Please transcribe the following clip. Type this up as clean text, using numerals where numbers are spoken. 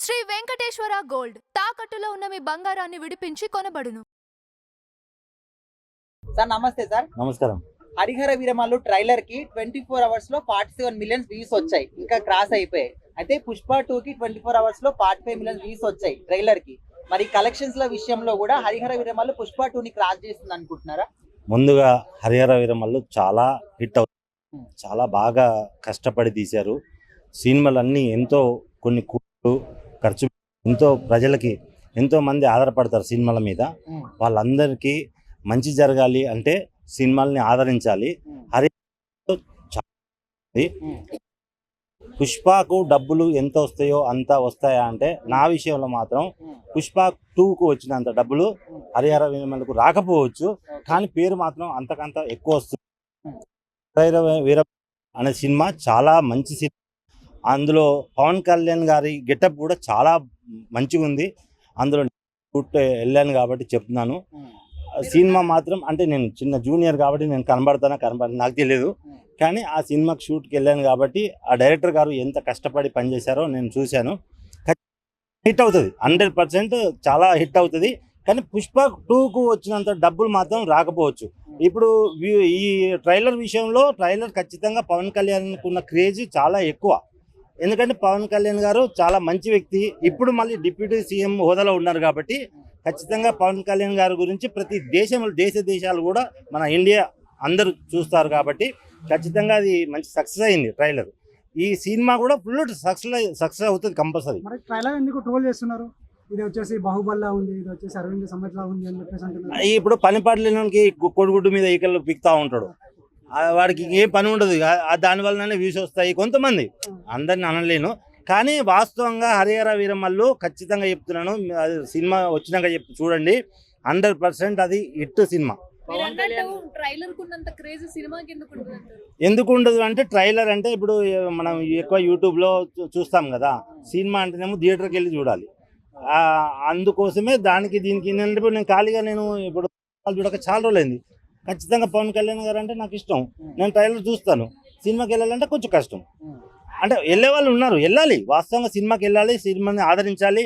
Shri Venkateswara gold తాకట్టులో ఉన్న మీ బంగారాన్ని విడిపించి కొనబడును. సార్ నమస్తే సార్. నమస్కారం. హరిహర వీరమల్లు ట్రైలర్ కి 24 అవర్స్ లో 47 మిలియన్స్ వ్యూస్ వచ్చాయి, ఇంకా క్రాస్ అయిపోయాయి. అయితే పుష్ప 2 కి 24 అవర్స్ లో 45 మిలియన్స్ వ్యూస్ వచ్చాయి ట్రైలర్ కి. మరి కలెక్షన్స్ ల విషయంలో కూడా హరిహర వీరమల్లు పుష్ప 2 ని క్రాస్ చేస్తుంది అనుకుంటున్నారా? ముందుగా హరిహర వీరమల్లు చాలా హిట్ అవుతుంది, చాలా బాగా కష్టపడి తీశారు. సినిమాలన్నీ ఎంతో కొన్ని ఖర్చు, ఎంతో ప్రజలకి ఎంతో మంది ఆధారపడతారు సినిమాల మీద. వాళ్ళందరికీ మంచి జరగాలి అంటే సినిమాల్ని ఆదరించాలి. పుష్పకు డబ్బులు ఎంత వస్తాయో అంత వస్తాయా అంటే నా విషయంలో మాత్రం పుష్ప 2కు వచ్చినంత డబ్బులు హరిహర వీరమల్లుకు రాకపోవచ్చు, కానీ పేరు మాత్రం అంతకంత ఎక్కువ వస్తుంది. హరిహర వీర అనే సినిమా చాలా మంచి సినిమా. అందులో పవన్ కళ్యాణ్ గారి గెటప్ కూడా చాలా మంచిగా ఉంది. అందులో వెళ్ళాను కాబట్టి చెప్తున్నాను. సినిమా మాత్రం అంటే నేను చిన్న జూనియర్ కాబట్టి నేను కనబడతాను నాకు తెలియదు, కానీ ఆ సినిమాకి షూట్కి వెళ్ళాను కాబట్టి ఆ డైరెక్టర్ గారు ఎంత కష్టపడి పనిచేశారో నేను చూశాను. హిట్ అవుతుంది, 100% చాలా హిట్ అవుతుంది. కానీ పుష్ప 2కు వచ్చినంత డబ్బులు మాత్రం రాకపోవచ్చు. ఇప్పుడు ఈ ట్రైలర్ విషయంలో ట్రైలర్ ఖచ్చితంగా పవన్ కళ్యాణ్కి ఉన్న క్రేజ్ చాలా ఎక్కువ. ఎందుకంటే పవన్ కళ్యాణ్ గారు చాలా మంచి వ్యక్తి, ఇప్పుడు మళ్ళీ డిప్యూటీ సీఎం హోదాలో ఉన్నారు కాబట్టి ఖచ్చితంగా పవన్ కళ్యాణ్ గారి గురించి ప్రతి దేశాలు కూడా మన ఇండియా అందరూ చూస్తారు కాబట్టి ఖచ్చితంగా అది మంచి సక్సెస్ అయింది ట్రైలర్. ఈ సినిమా కూడా ఫుల్ సక్సెస్ అవుతుంది కంపల్సరీ. ట్రైలర్ ఎందుకు ట్రోల్ చేస్తున్నారు? ఇది వచ్చేసి బాహుబలిలా ఉంది, ఇది వచ్చేసి అరవింద్ సమేత్లా ఉంది అని చెప్పేసి అంటున్నారు. ఇప్పుడు పని పాటలకి కొడుగుడ్డు మీద ఈకలు పిక్తా ఉంటాడు, వాడికి ఏ పని ఉండదు, దానివల్లనే వ్యూస్ వస్తాయి. కొంతమంది, అందరిని అనలేను, కానీ వాస్తవంగా హరిహర వీరమల్లు ఖచ్చితంగా చెప్తున్నాను, అది సినిమా వచ్చినాక చూడండి, 100% అది హిట్ సినిమా. ఎందుకు ఉండదు అంటే ట్రైలర్ అంటే ఇప్పుడు మనం ఎక్కువ యూట్యూబ్లో చూస్తాం కదా, సినిమా అంటేనేమో థియేటర్కి వెళ్ళి చూడాలి. అందుకోసమే దీనికి నేను ఖాళీగా నేను ఇప్పుడు చూడక చాలా రోజులైంది. ఖచ్చితంగా పవన్ కళ్యాణ్ గారు అంటే నాకు ఇష్టం, నేను ట్రైలర్ చూస్తాను. సినిమాకి వెళ్ళాలంటే కొంచెం కష్టం, అంటే వెళ్ళే వాళ్ళు ఉన్నారు, వెళ్ళాలి, వాస్తవంగా సినిమాకి వెళ్ళాలి, సినిమాని ఆదరించాలి.